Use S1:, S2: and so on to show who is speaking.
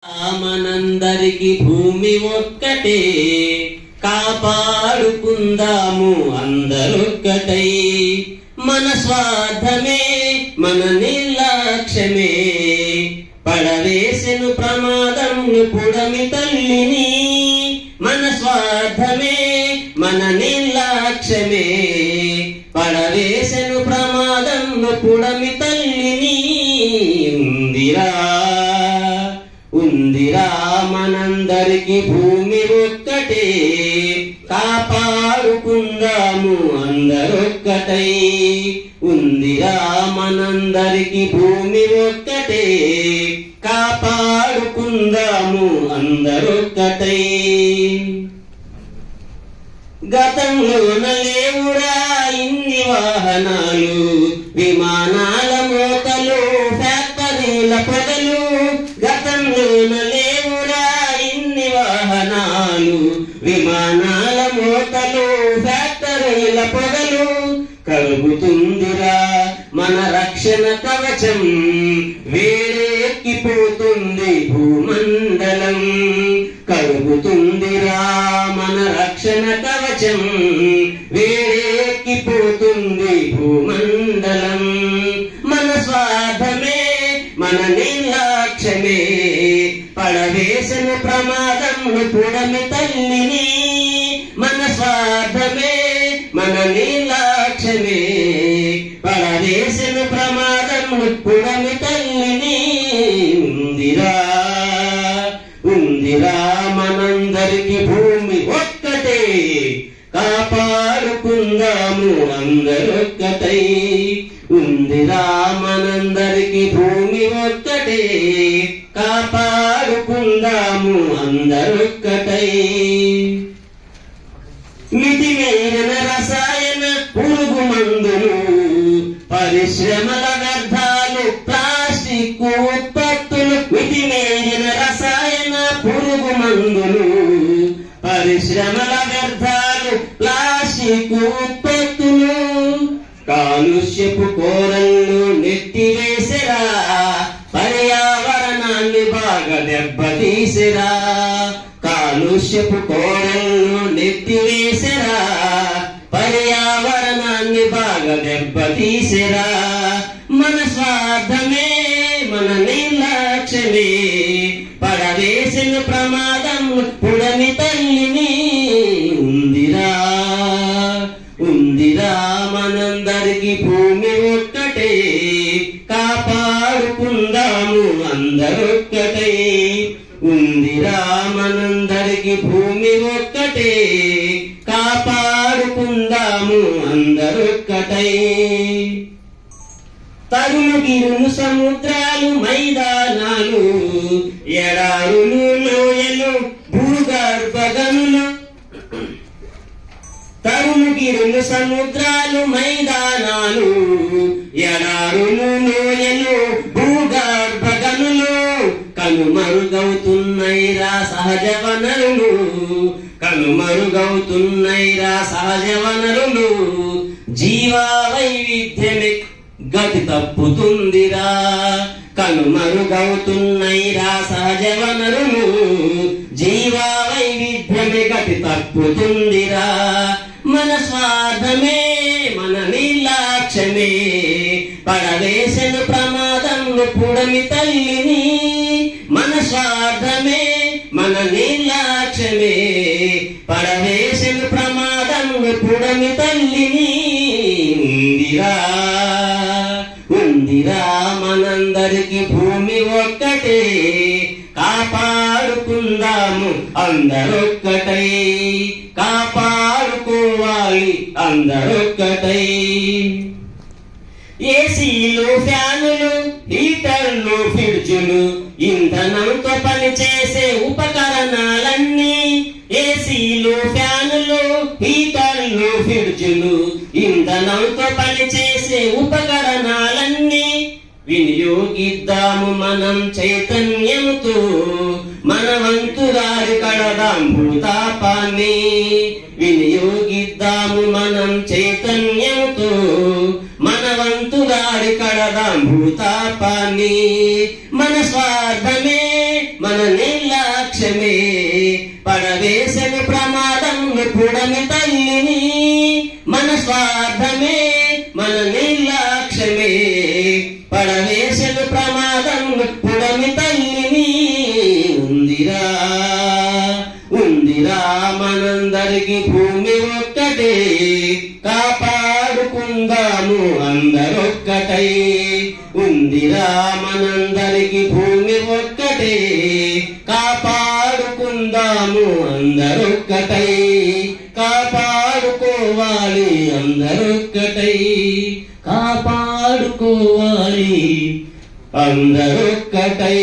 S1: మనందరికి భూమి ఒక్కటే, కాపాడుకుందాము అందరొక్కటై. మన స్వార్థమే మన నిర్లక్ష్యమే పడవేసెను ప్రమాదం పుడమి తల్లిని. మన స్వార్థమే మన నిర్లక్ష్యమే పడవేసెను ప్రమాదం పుడమి తల్లిని. ఉందిరా మనందరికి భూమి ఒక్కటే, కాపాడుకుందాము అందరొక్కటై. ఉందిరా మనందరికి భూమి ఒక్కటే, కాపాడుకుందాము అందరొక్కటై. గతంలోన లేవురా ఇన్ని వాహనాలు, విమానాల మోతలు ఫ్యాక్టరీల పొగలు. గతంలోన లేవురా ఇన్ని వాహనాలు, విమానాల మోతలు ఫ్యాక్టరీల పొగలు. కలుగుతుందిరా మన రక్షణ కవచం, వేడెక్కిపోతుంది భూమండలం. కలుగుతుందిరా మన రక్షణ కవచం, వేడెక్కిపోతుంది భూమండలం. మన స్వార్థమే మన నిర్లక్ష్యమే పడవేసిన ప్రమాదం పుడమి తల్లిని. మన స్వార్థమే మన నిర్లక్ష్యమే పడవేసిన ప్రమాదం పుడమి తల్లిని. ఉందిరా మనందరికి భూమి ఒక్కటే, కాపాడుకుందాము అందరొక్కటై. ఉందిరా మనందరికి భూమి ఒక్కటే, కాపాడుకుందాము అందరొక్కటై. మితిమీరిన రసాయన పురుగు మందులు, పరిశ్రమల వ్యర్థాలు, ప్లాస్టిక్ ఉత్పత్తులు. మితిమీరిన రసాయన పురుగు మందులు, పరిశ్రమల వ్యర్థాలు, ప్లాస్టిక్ ఉత్పత్తులు. కాలుష్యపు కోరలను నెత్తివేసిరా, పర్యావరణాన్ని బాగా దెబ్బతీసిరా. కాలుష్యపు కోరలను నెత్తివేసిరా, పర్యావరణాన్ని బాగా దెబ్బతీసిరా. మన స్వార్థమే మన నిర్లక్ష్యమే పడవేసిన ప్రమాదం పుడమి తల్లిని. ఉందిరా మనందరికి భూమి ఒక్కటే, కాపాడుకుందాము అందరొక్కటై. ఉందిరా మనందరికి భూమి ఒక్కటే, కాపాడుకుందాము అందరొక్కటై. తరుణగిరులు సముద్రాలు మైదానాలు, ఎడారులు లోయలు భూగర్భగనులు. తరుణగిరులు సముద్రాలు మైదానాలు, ఎడారులు లోయలు భూగర్భగనులు. కనుమరుగవుతున్నైరా సహజ వనరులు, కనుమరుగవుతున్నైరా సహజ వనరులు. జీవా వైవిధ్యమే గతి తప్పుతుందిరా, కనుమరుగవుతున్నైరా సహజ వనరులు. జీవా వైవిధ్యమే గతి తప్పుతుందిరా. మన స్వార్థమే మన నిర్లక్ష్యమే పడవేసిన ప్రమాదం పుడమి తల్లిని. మన స్వార్థమే మన నిర్లక్ష్యమే పడవేసిన ప్రమాదం పుడమి తల్లిని. ఉందిరా మనందరికి భూమి ఒక్కటే, కాపాడుకుందాము అందరొక్కటై. కాపాడుకోవాలి అందరొక్కటై. ఏసీలు ఫ్యానులు హీటర్లు ఫ్రిడ్జులు, ఇంధనంతో పనిచేసే ఉపకరణాలన్నీ. ఏసీలు ఫ్యానులు హీటర్లు ఫ్రిడ్జులు, ఇంధనంతో పనిచేసే ఉపకరణాలన్నీ. వినియోగిద్దాము మనం చైతన్యంతో, మన వంతుగారి కడదాం భూతాపాన్ని. వినియోగిద్దాము మనం చైతన్యంతో, మన వంతుగారి కడదాం భూతాపాన్ని. మన స్వార్థమే మన పుడమి తల్లిని మన స్వార్థమే మన నిర్లక్ష్యమే పడవేసిన ప్రమాదం పుడమి తల్లిని ఉందిరా మనందరికి భూమి ఒక్కటే కాపాడుకుందాము అందరొక్కటై ఉందిరా మనందరికి భూమి ఒక్కటే కాపాడుకుందాము అందరొక్కటై కాపాడుకోవాలి అందరొక్కటై కాపాడుకోవాలి అందరొక్కటై